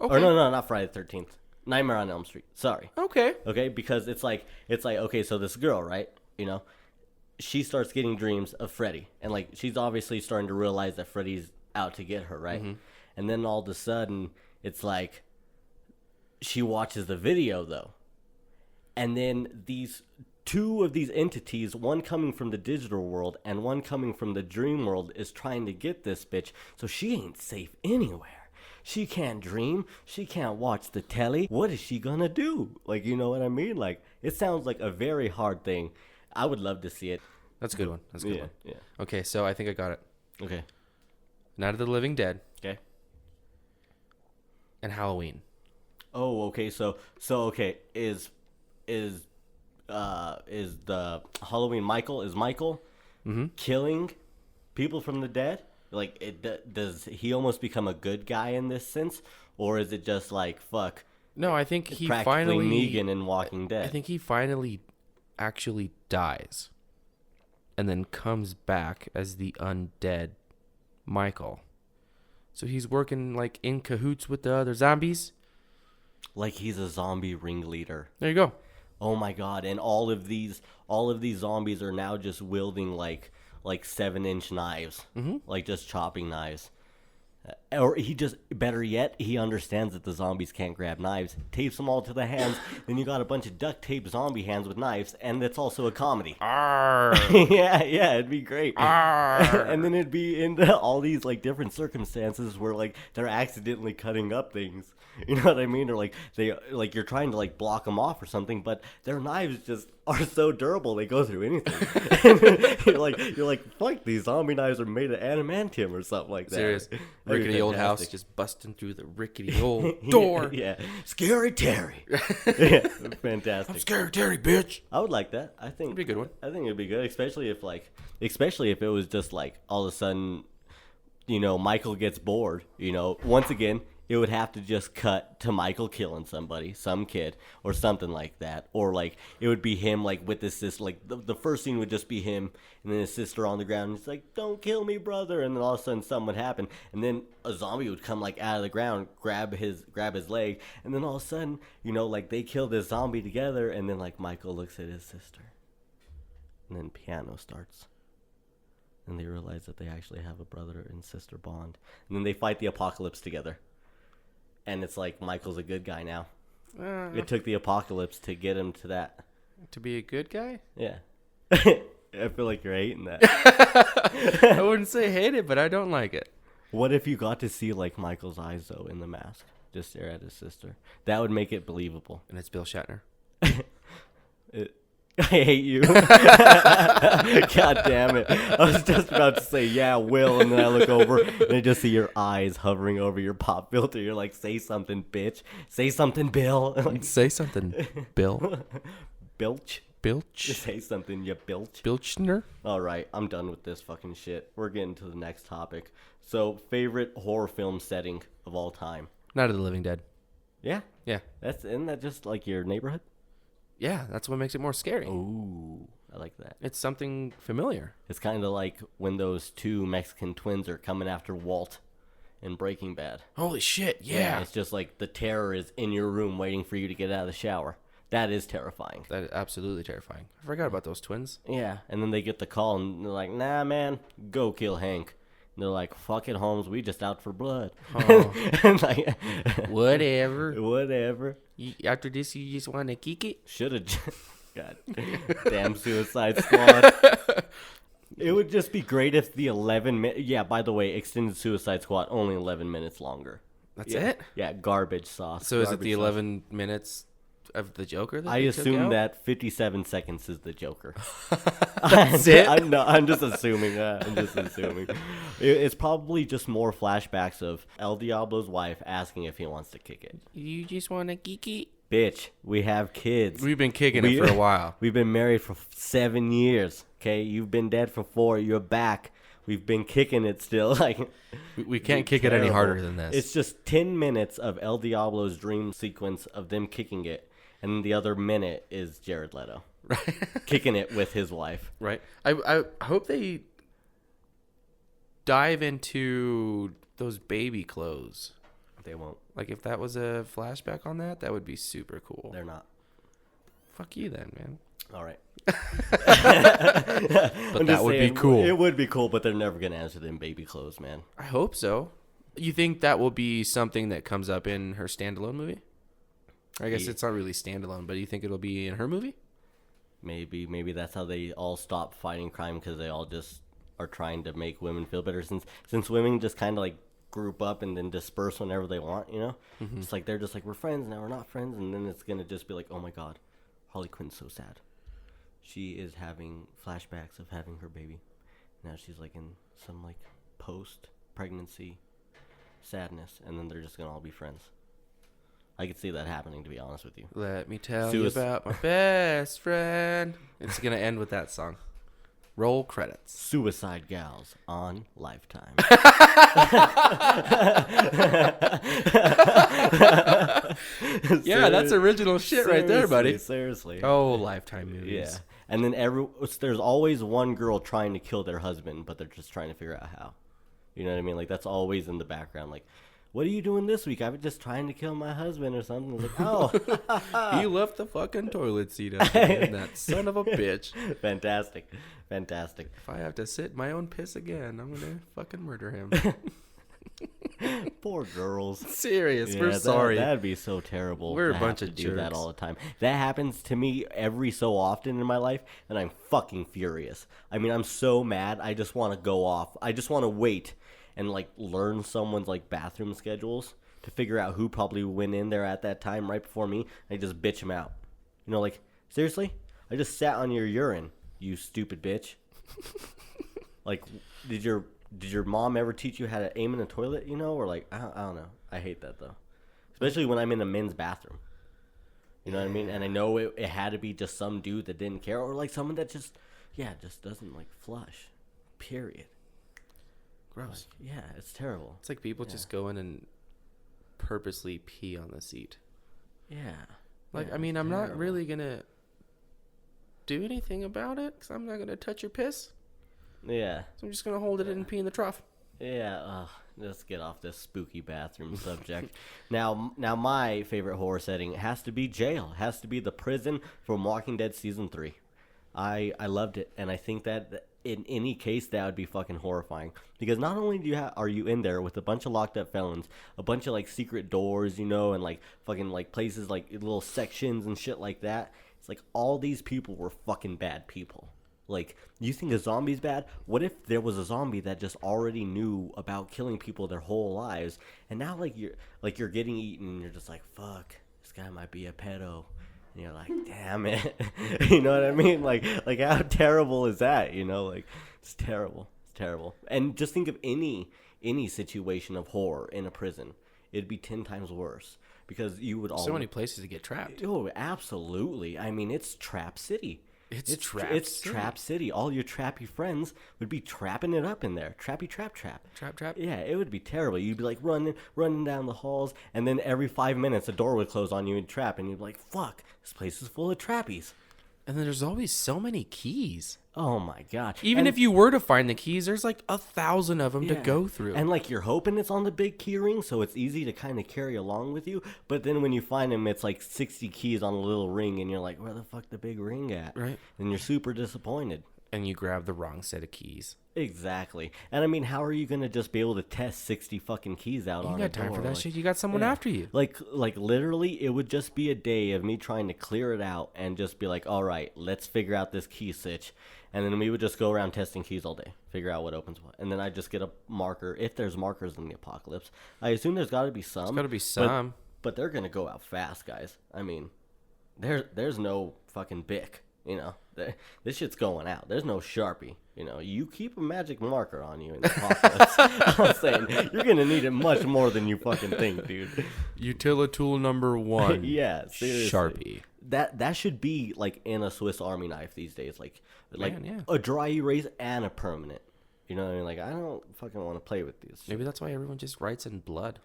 Okay. Or no, not Friday the 13th. Nightmare on Elm Street. Sorry. Okay. Okay, because it's like okay, so this girl, right? You know, she starts getting dreams of Freddy, and like she's obviously starting to realize that Freddy's out to get her, right? And then all of a sudden, it's like she watches the video though, and then these two of these entities, one coming from the digital world and one coming from the dream world, is trying to get this bitch, so she ain't safe anywhere. She can't dream. She can't watch the telly. What is she gonna do? Like, you know what I mean? Like, it sounds like a very hard thing. I would love to see it. That's a good one. That's a good one. Yeah. Okay, so I think I got it. Okay. Night of the Living Dead Okay. and Halloween. Oh, okay. So okay. Is the Halloween Michael killing people from the dead? Like, does he almost become a good guy in this sense, or is it just like fuck? No, I think he Practically finally Negan in Walking Dead. I think he finally actually dies and then comes back as the undead Michael. So he's working like in cahoots with the other zombies. like he's a zombie ringleader. There you go. Oh my god! And all of these zombies are now just wielding like 7-inch knives, like just chopping knives. Or he just, better yet, he understands that the zombies can't grab knives, tapes them all to the hands, then you got a bunch of duct tape zombie hands with knives, and it's also a comedy. yeah, it'd be great. And then it'd be into all these like different circumstances where like they're accidentally cutting up things. You know what I mean? Or like you're trying to like block them off or something, but their knives just are so durable they go through anything. you're like, fuck, these zombie knives are made of adamantium or something like that. Serious. That'd be Rickety old house fantastic. just busting through the rickety old door. Yeah. Scary Terry. Yeah, fantastic. I'm scared, Terry, bitch. I would like that. I think It'd be a good one. I think it'd be good, especially if it was just like all of a sudden, you know, Michael gets bored. You know, once again, it would have to just cut to Michael killing somebody, some kid, or something like that. Or like it would be him like with his sister. Like the first scene would just be him and then his sister on the ground. And he's like, "Don't kill me, brother!" And then all of a sudden something would happen, and then a zombie would come like out of the ground, grab his leg, and then all of a sudden, you know, like they kill this zombie together, and then like Michael looks at his sister, and then piano starts. And they realize that they actually have a brother and sister bond, and then they fight the apocalypse together. And it's like Michael's a good guy now. It took the apocalypse to get him to that. To be a good guy? Yeah. I feel like you're hating that. I wouldn't say hate it, but I don't like it. What if you got to see like Michael's eyes though in the mask, just stare at his sister? That would make it believable. And it's Bill Shatner. I hate you. God damn it. I was just about to say, yeah, Will, and then I look over and I just see your eyes hovering over your pop filter. You're like, say something, bitch. Say something, Bill. Like, Say something, Bill. Bilch. Bilch. Say something, you bilch. Bilchner. All right, I'm done with this fucking shit. We're getting to the next topic. So, favorite horror film setting of all time? Night of the Living Dead. Yeah? Yeah. Isn't that just like your neighborhood? Yeah, that's what makes it more scary. Ooh, I like that. It's something familiar. It's kind of like when those two Mexican twins are coming after Walt in Breaking Bad. Holy shit, yeah. It's just like the terror is in your room waiting for you to get out of the shower. That is terrifying. That is absolutely terrifying. I forgot about those twins. Yeah, and then they get the call and they're like, nah, man, go kill Hank. And they're like, fuck it, Holmes, we just out for blood. Oh. And like, Whatever. After this, you just want to kick it? Should have. God damn Suicide Squad. It would just be great if the 11 minutes. Yeah, by the way, extended Suicide Squad only 11 minutes longer. That's it? Yeah, garbage sauce. So is it the Garbage sauce. 11 minutes of the Joker that I they took assume out? that 57 seconds is the Joker. That's it? I'm just assuming that. It's probably just more flashbacks of El Diablo's wife asking if he wants to kick it. You just want to kick it? Bitch, we have kids. We've been kicking it for a while. We've been married for 7 years. Okay, you've been dead for 4. You're back. We've been kicking it still. Like We can't kick it any harder than this. It's just 10 minutes of El Diablo's dream sequence of them kicking it, and the other minute is Jared Leto kicking it with his wife. Right. I hope they dive into those baby clothes. They won't. Like, if that was a flashback on that, that would be super cool. They're not. Fuck you then, man. All right. But that would be cool. It would be cool, but they're never going to answer them baby clothes, man. I hope so. You think that will be something that comes up in her standalone movie? I guess it's not really standalone, but you think it'll be in her movie? Maybe that's how they all stop fighting crime, because they all just are trying to make women feel better. Since women just kind of like group up and then disperse whenever they want, you know? Mm-hmm. It's like they're just like, we're friends, now we're not friends, and then it's going to just be like, oh my god, Harley Quinn's so sad. She is having flashbacks of having her baby. Now she's like in some like post-pregnancy sadness, and then they're just going to all be friends. I could see that happening, to be honest with you. Let me tell you about my best friend. It's going to end with that song. Roll credits. Suicide Gals on Lifetime. Yeah, that's original shit right there, buddy. Seriously. Oh, Lifetime movies. Yeah. And then there's always one girl trying to kill their husband, but they're just trying to figure out how. You know what I mean? Like, that's always in the background. Like, what are you doing this week? I'm just trying to kill my husband or something. It's like, oh. He left the fucking toilet seat up again, that son of a bitch. Fantastic. If I have to sit in my own piss again, I'm going to fucking murder him. Poor girls. Serious. We're sorry. That'd be so terrible. We're a to bunch have of to do that jerks. all the time. That happens to me every so often in my life, and I'm fucking furious. I mean, I'm so mad. I just want to go off. I just want to wait and like learn someone's like bathroom schedules to figure out who probably went in there at that time right before me. I just bitch them out. You know, like, seriously? I just sat on your urine, you stupid bitch. Like, did your mom ever teach you how to aim in the toilet, you know? Or like, I don't know. I hate that though. Especially when I'm in a men's bathroom. You know what I mean? And I know it had to be just some dude that didn't care, or like someone that just doesn't like flush. Period. Gross. Like, yeah, it's terrible. It's like people just go in and purposely pee on the seat. Yeah. Like, Yeah, I mean, it's I'm terrible. not really going to do anything about it because I'm not going to touch your piss. Yeah. So I'm just going to hold it and pee in the trough. Yeah, let's get off this spooky bathroom subject. Now my favorite horror setting has to be jail. Has to be the prison from Walking Dead Season 3. I loved it, and I think that in any case that would be fucking horrifying. Because not only are you in there with a bunch of locked up felons, a bunch of like secret doors, you know, and like fucking like places like little sections and shit like that. It's like all these people were fucking bad people. Like, you think a zombie's bad? What if there was a zombie that just already knew about killing people their whole lives, and now you're getting eaten, and you're just like, fuck, this guy might be a pedo, And you're like, damn it. You know what I mean? Like how terrible is that? You know, like it's terrible. It's terrible. And just think of any situation of horror in a prison. It'd be 10 times worse because you would So many places to get trapped. Oh, absolutely. I mean, it's Trap City. It's Trap City. All your trappy friends would be trapping it up in there. Trappy trap. Trap. Yeah, it would be terrible. You'd be like running down the halls, and then every 5 minutes a door would close on you and trap, and you'd be like, fuck, this place is full of trappies. And then there's always so many keys. Oh my god. Even if you were to find the keys, there's like 1,000 of them to go through. And like you're hoping it's on the big key ring, so it's easy to kind of carry along with you. But then when you find them, it's like 60 keys on a little ring, and you're like, where the fuck the big ring at? Right. And you're super disappointed. And you grab the wrong set of keys. Exactly. And I mean, how are you going to just be able to test 60 fucking keys out on a door? You got time for that shit. You got someone after you. Like literally, it would just be a day of me trying to clear it out and just be like, all right, let's figure out this key sitch. And then we would just go around testing keys all day, figure out what opens what. And then I just get a marker. If there's markers in the apocalypse, I assume there's got to be some. There's got to be some. But they're going to go out fast, guys. I mean, there's no fucking Bic. You know, this shit's going out. There's no Sharpie. You know, you keep a magic marker on you in the apocalypse. I'm saying, you're going to need it much more than you fucking think, dude. Utilitool number 1. Yeah, seriously. Sharpie. That should be, like, in a Swiss Army knife these days. Like yeah. A dry erase and a permanent. You know what I mean? Like, I don't fucking want to play with these. Maybe that's why everyone just writes in blood.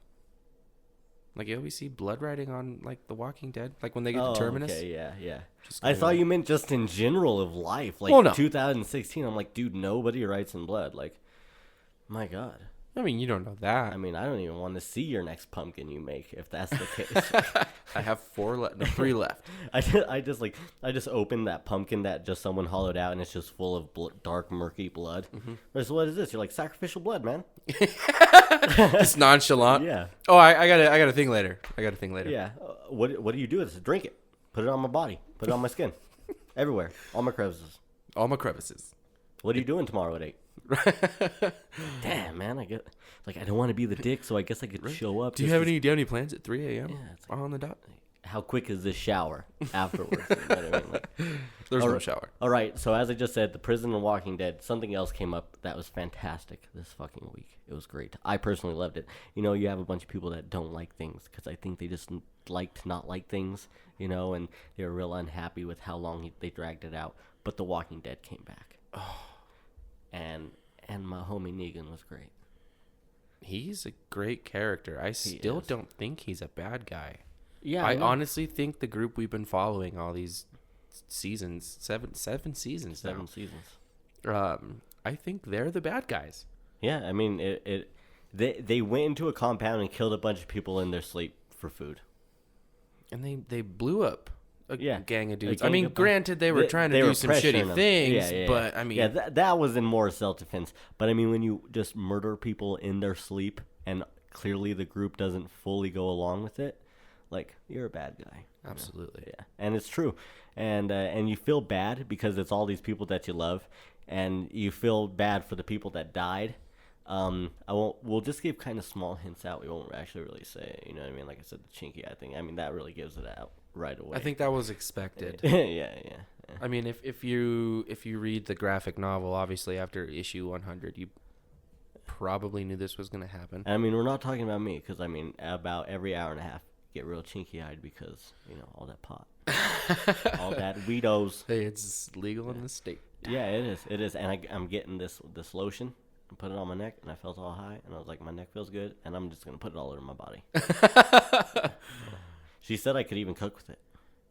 Like, you always see blood writing on, like, The Walking Dead. Like, when they get to Terminus. Okay, yeah. I thought you meant just in general of life. Like, no. 2016, I'm like, dude, nobody writes in blood. Like, my God. I mean, you don't know that. I mean, I don't even want to see your next pumpkin you make, if that's the case. I have 3 left. I just opened that pumpkin that just someone hollowed out, and it's just full of dark, murky blood. Mm-hmm. So what is this? You're like, sacrificial blood, man. Just nonchalant. Yeah. Oh, I got to think later. Yeah. What do you do with this? Drink it. Put it on my body. Put it on my skin. Everywhere. All my crevices. All my crevices. What are you doing tomorrow at 8? Damn, man. I don't want to be the dick, so I guess I could show up. Do you have any plans at 3 a.m.? Yeah, it's like, on the dot? How quick is this shower afterwards? You know what I mean? Like, there's no shower. All right, so as I just said, the prison and Walking Dead, something else came up that was fantastic this fucking week. It was great. I personally loved it. You know, you have a bunch of people that don't like things because I think they just like to not like things, you know, and they were real unhappy with how long they dragged it out. But the Walking Dead came back. Oh. And my homie Negan was great. He's a great character. I still don't think he's a bad guy. Yeah, I honestly think the group we've been following all these seasons, seven seasons now. 7 seasons. I think they're the bad guys. Yeah, I mean, they went into a compound and killed a bunch of people in their sleep for food. And they blew up a gang of dudes. Gang I mean, granted, they were trying to do some shitty things, but I mean... Yeah, that was in more self-defense. But I mean, when you just murder people in their sleep and clearly the group doesn't fully go along with it, like, you're a bad guy. Absolutely. Yeah, and it's true. And you feel bad because it's all these people that you love, and you feel bad for the people that died. We'll just give kind of small hints out. We won't actually really say, you know what I mean? Like I said, the chinky eye thing. I mean, that really gives it out right away. I think that was expected. yeah. I mean, if you read the graphic novel, obviously after issue 100, you probably knew this was going to happen. I mean, we're not talking about me because, I mean, about every hour and a half, get real chinky-eyed because, you know, all that pot. All that weedos. Hey, it's legal in the state. Yeah, it is. And I'm getting this lotion. Put it on my neck, and I felt all high, and I was like, my neck feels good, and I'm just going to put it all over my body. She said I could even cook with it.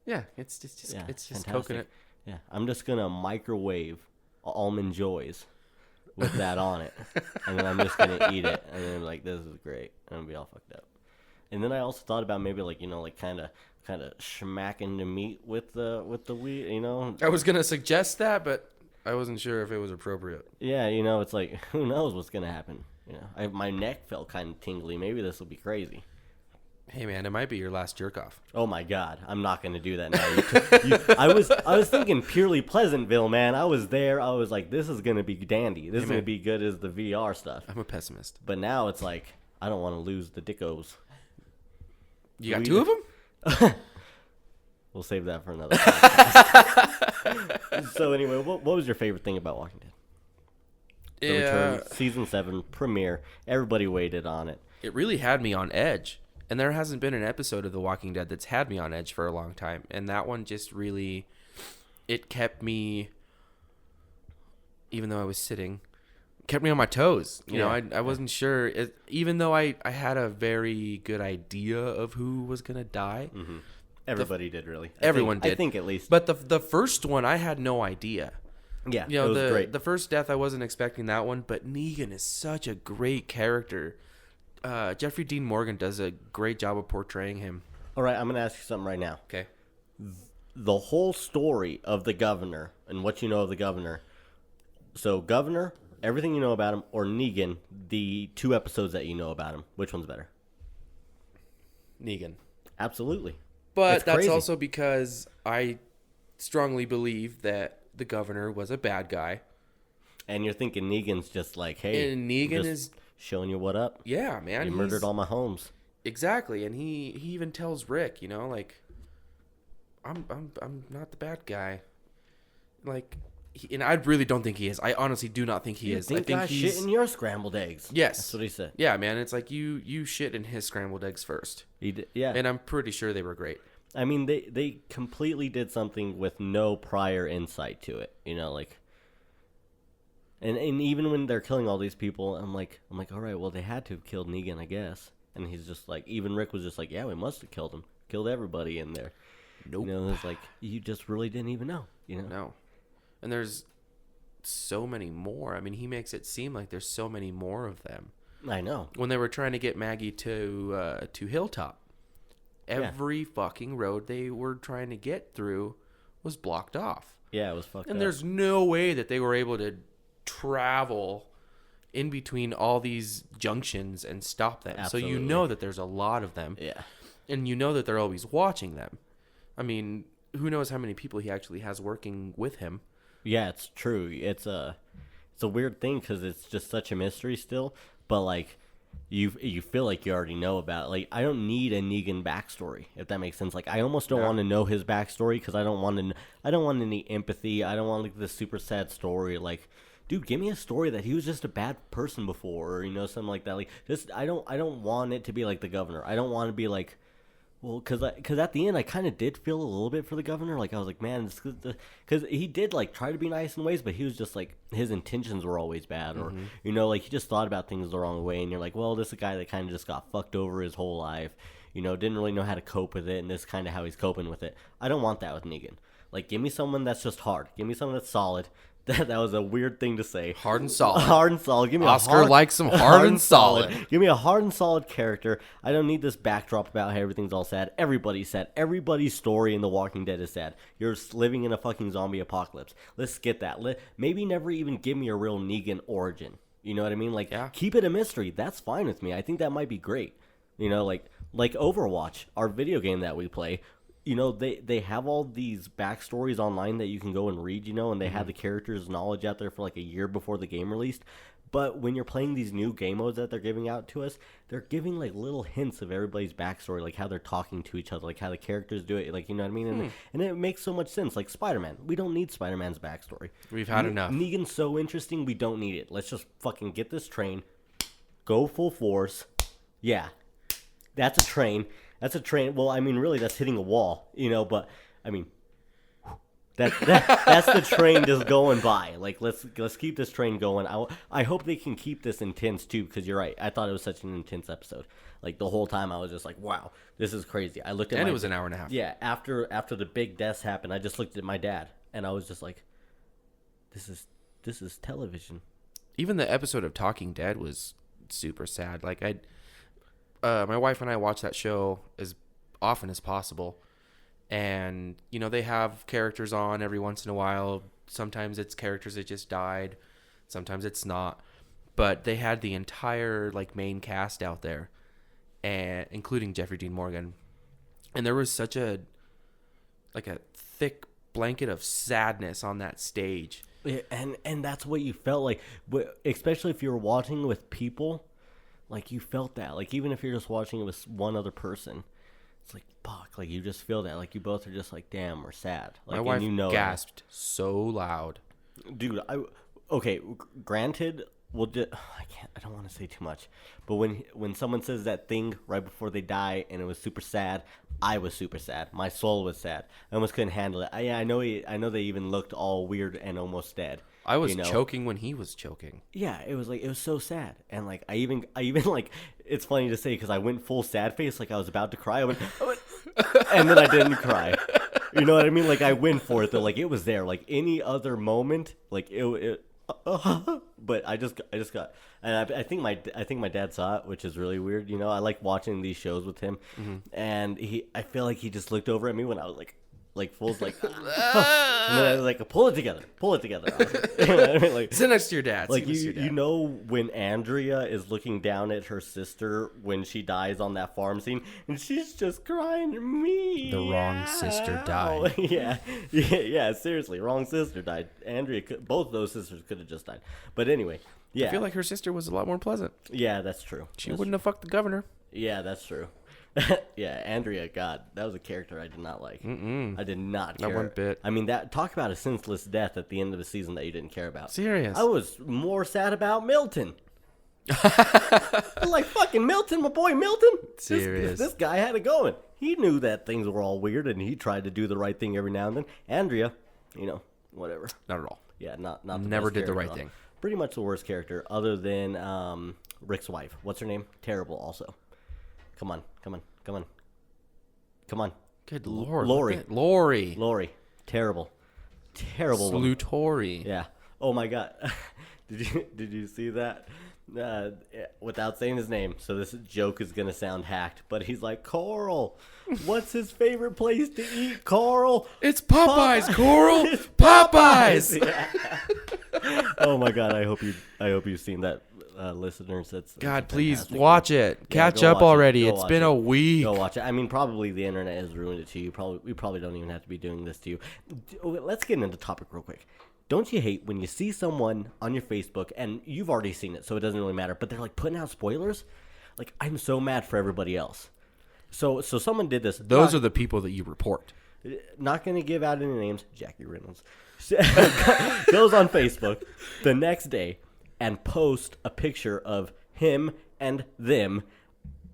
Yeah, it's just fantastic. coconut. Yeah, I'm just going to microwave Almond Joys with that on it, and then I'm just going to eat it, and then like, this is great, and I'll be all fucked up. And then I also thought about maybe like, you know, like kind of smacking the meat with the wheat, you know. I was going to suggest that, but I wasn't sure if it was appropriate. Yeah, you know, it's like, who knows what's going to happen. You know, my neck felt kind of tingly. Maybe this will be crazy. Hey, man, it might be your last jerk off. Oh, my God. I'm not going to do that now. I was thinking purely Pleasantville, man. I was there. I was like, this is going to be dandy. This is going to be good as the VR stuff. I'm a pessimist. But now it's like, I don't want to lose the dickos. You got 2 of them? We'll save that for another podcast. So anyway, what was your favorite thing about Walking Dead? The Return, season 7 premiere. Everybody waited on it. It really had me on edge. And there hasn't been an episode of The Walking Dead that's had me on edge for a long time. And that one just really, it kept me, even though I was sitting, kept me on my toes. You know, I wasn't sure. Even though I had a very good idea of who was going to die. Mm-hmm. Everybody did, really. Everyone did. I think at least. But the first one, I had no idea. Yeah, you know, it was great. The first death, I wasn't expecting that one. But Negan is such a great character. Jeffrey Dean Morgan does a great job of portraying him. All right, I'm going to ask you something right now. Okay. The whole story of the governor and what you know of the governor. So, governor, everything you know about him, or Negan, the 2 episodes that you know about him. Which one's better? Negan. Absolutely. But that's crazy. also because I strongly believe that the governor was a bad guy. And you're thinking Negan's just like, hey, And Negan just is... showing you what up. Yeah, man. You murdered all my homes. Exactly, and he even tells Rick, you know, like, I'm not the bad guy. Like, and I really don't think he is. I honestly do not think he is. I think he's shit in your scrambled eggs. Yes, that's what he said. Yeah, man. It's like you shit in his scrambled eggs first. He did, yeah. And I'm pretty sure they were great. I mean, they completely did something with no prior insight to it. You know, like. And even when they're killing all these people, I'm like, all right, well, they had to have killed Negan, I guess. And he's just like, even Rick was just like, yeah, we must have killed him, killed everybody in there. Nope. You know, it's like you just really didn't even know. You know. No. And there's so many more. I mean, he makes it seem like there's so many more of them. I know. When they were trying to get Maggie to Hilltop, every fucking road they were trying to get through was blocked off. Yeah, it was fucked up. And there's no way that they were able to travel in between all these junctions and stop them. Absolutely. So you know that there's a lot of them. Yeah. And you know that they're always watching them. I mean, who knows how many people he actually has working with him. Yeah, it's true. It's a weird thing because it's just such a mystery still. But like, you feel like you already know about it. Like, I don't need a Negan backstory, if that makes sense. Like, I almost don't want to know his backstory because I don't want any empathy. I don't want like this super sad story. Like, dude, give me a story that he was just a bad person before, or you know, something like that. Like, just I don't want it to be like the governor. I don't want to be like. Well, because at the end, I kind of did feel a little bit for the governor. Like, I was like, man, because he did, like, try to be nice in ways, but he was just, like, his intentions were always bad. Or, you know, like, he just thought about things the wrong way. And you're like, well, this is a guy that kind of just got fucked over his whole life. You know, didn't really know how to cope with it. And this is kind of how he's coping with it. I don't want that with Negan. Like, give me someone that's just hard. Give me someone that's solid. That was a weird thing to say. Hard and solid. Hard and solid. Give me Oscar likes some hard and solid. Give me a hard and solid character. I don't need this backdrop about how everything's all sad. Everybody's sad. Everybody's story in The Walking Dead is sad. You're living in a fucking zombie apocalypse. Let's get that. Maybe never even give me a real Negan origin. You know what I mean? Like, keep it a mystery. That's fine with me. I think that might be great. You know, like Overwatch, our video game that we play. You know, they have all these backstories online that you can go and read, you know, and they have the characters' knowledge out there for like a year before the game released. But when you're playing these new game modes that they're giving out to us, they're giving like little hints of everybody's backstory, like how they're talking to each other, like how the characters do it, like, you know what I mean? And it makes so much sense. Like Spider-Man, we don't need Spider-Man's backstory. We've had enough. Negan's so interesting, we don't need it. Let's just fucking get this train, go full force. Yeah, that's a train. That's a train. Well, I mean, really, that's hitting a wall, you know. But I mean, that's the train just going by. Like, let's keep this train going. I hope they can keep this intense too, because you're right. I thought it was such an intense episode. Like the whole time, I was just like, wow, this is crazy. I looked at it was an hour and a half. Yeah, after the big deaths happened, I just looked at my dad, and I was just like, this is television. Even the episode of Talking Dead was super sad. Like my wife and I watch that show as often as possible. And, you know, they have characters on every once in a while. Sometimes it's characters that just died. Sometimes it's not. But they had the entire, like, main cast out there, and including Jeffrey Dean Morgan. And there was such a thick blanket of sadness on that stage. Yeah, and that's what you felt like, especially if you were watching with people. Like, you felt that. Like, even if you're just watching it with one other person. it's like, fuck, like you just feel that, like you both are just like, damn, we're sad. Like, My wife and you know gasped so loud. dude. Okay, granted, I don't want to say too much, but when someone says that thing right before they die and it was super sad, I was super sad. My soul was sad. I almost couldn't handle it. I know they even looked all weird and almost dead. I was you know? choking when he was choking. Yeah, it was so sad, and like I even like, it's funny to say because I went full sad face, like I was about to cry. I went and then I didn't cry. You know what I mean? Like I went for it though. Like it was there. Like any other moment, like it but I just got, and I think my dad saw it, which is really weird. You know, I like watching these shows with him, and I feel like he just looked over at me when I was like fool's like, and then I was like, pull it together. I was like, you know what I mean? Like, Sit next to your dad. like you know when Andrea is looking down at her sister when she dies on that farm scene, and she's just crying. Me, The wrong sister died. yeah. Seriously, wrong sister died. Andrea, both those sisters could have just died. But anyway, yeah. I feel like her sister was a lot more pleasant. Yeah, that's true. She wouldn't have fucked the governor. Yeah, that's true. Yeah, Andrea, God, that was a character I did not like. I did not care. Not one bit. I mean, talk about a senseless death at the end of the season that you didn't care about. Serious. I was more sad about Milton. Like, fucking Milton, my boy Milton. Serious. This guy had it going. He knew that things were all weird, and he tried to do the right thing every now and then. Andrea, you know, whatever. Not at all. Yeah, not the Never best did the character right at all. thing. Pretty much the worst character, other than Rick's wife. What's her name? Terrible, also. Come on. Good lord. Lori. Lori. Terrible woman. Slutori. Yeah. Oh my God. Did you see that? Without saying his name, so this joke is gonna sound hacked, but he's like, Coral, what's his favorite place to eat, Coral? It's Popeyes, Coral. Popeyes. Yeah. Oh my God, I hope you've seen that, listeners. That's God, please fantastic. watch it. Yeah, Catch go up watch it. already. Go It's watch been it. a week. Go watch it. I mean, probably the internet has ruined it to you. We probably don't even have to be doing this to you. Let's get into the topic real quick. Don't you hate when you see someone on your Facebook, and you've already seen it, so it doesn't really matter, but they're like putting out spoilers? Like, I'm so mad for everybody else. So someone did this. Those are the people that you report. Not going to give out any names. Jackie Reynolds goes on Facebook the next day and post a picture of him and them,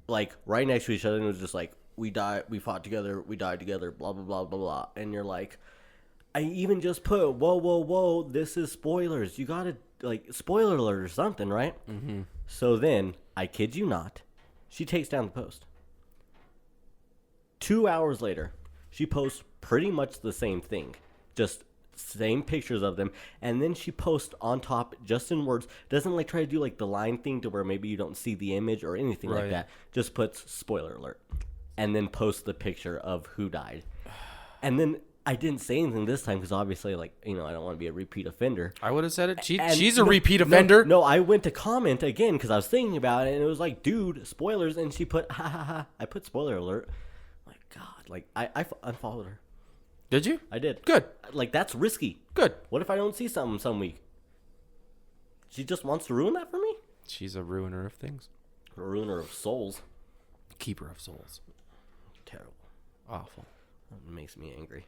like right next to each other, and it was just like, we fought together, we died together, blah blah blah blah blah. And you're like, I even just put, whoa, this is spoilers. You gotta, like, spoiler alert or something, right? Mm-hmm. So then, I kid you not, she takes down the post. 2 hours later, she posts pretty much the same thing, just same pictures of them, and then she posts on top, just in words, doesn't like try to do like the line thing to where maybe you don't see the image or anything like that, just puts spoiler alert, and then posts the picture of who died. And then I didn't say anything this time because obviously, like, you know, I don't want to be a repeat offender. I would have said it. And She's a repeat offender. No, I went to comment again because I was thinking about it, and it was like, dude, spoilers, and she put, ha ha ha. I put spoiler alert. My God, like, I unfollowed her. Did you? I did. Good. Like, that's risky. Good. What if I don't see something some week? She just wants to ruin that for me? She's a ruiner of things. A ruiner of souls. Keeper of souls. Terrible. Awful. That makes me angry.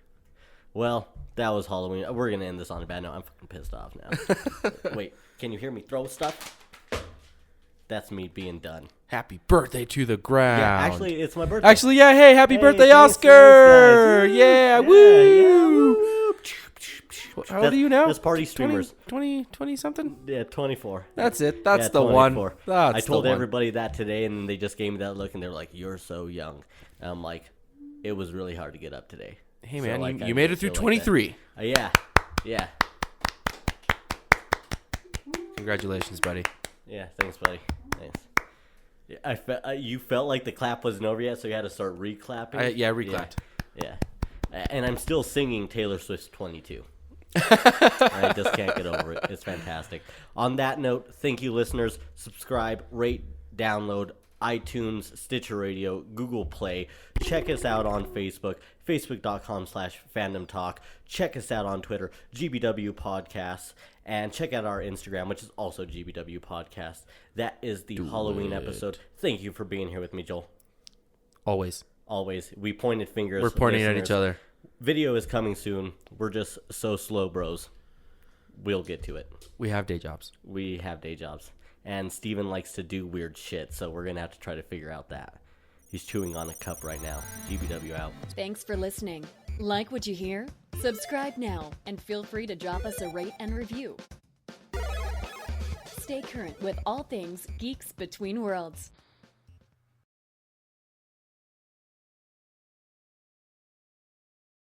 Well, that was Halloween. We're going to end this on a bad note. I'm fucking pissed off now. Wait, can you hear me throw stuff? That's me being done. Happy birthday to the ground. Yeah, actually, it's my birthday. Actually, yeah. Hey, happy birthday, thanks, Oscar. guys. Yeah, Yeah, woo. woo. How old are you now? That's party streamers. 20 something? Yeah, 24. That's it. That's Yeah, the one. 24. That's I told the one. everybody that today, and they just gave me that look, and they're like, "You're so young." And I'm like, "It was really hard to get up today." Hey, So, man, like, I you made it just through feel like 23. that. Yeah. Congratulations, buddy. Yeah, thanks, buddy. Thanks. Yeah, you felt like the clap wasn't over yet, so you had to start re-clapping? Yeah, re-clapped. Yeah. And I'm still singing Taylor Swift's 22. I just can't get over it. It's fantastic. On that note, thank you, listeners. Subscribe, rate, download, iTunes, Stitcher Radio, Google Play. Check us out on Facebook, facebook.com/Fandom Talk. Check us out on Twitter, GBW Podcasts. And check out our Instagram, which is also GBW Podcast. That is the Halloween episode. Thank you for being here with me, Joel. Always. always, we pointed fingers. We're pointing at each other. Video is coming soon. We're just so slow, bros. We'll get to it. We have day jobs. We have day jobs. And Steven likes to do weird shit, so we're going to have to try to figure out that. He's chewing on a cup right now. GBW out. Thanks for listening. Like what you hear? Subscribe now and feel free to drop us a rate and review. Stay current with all things Geeks Between Worlds.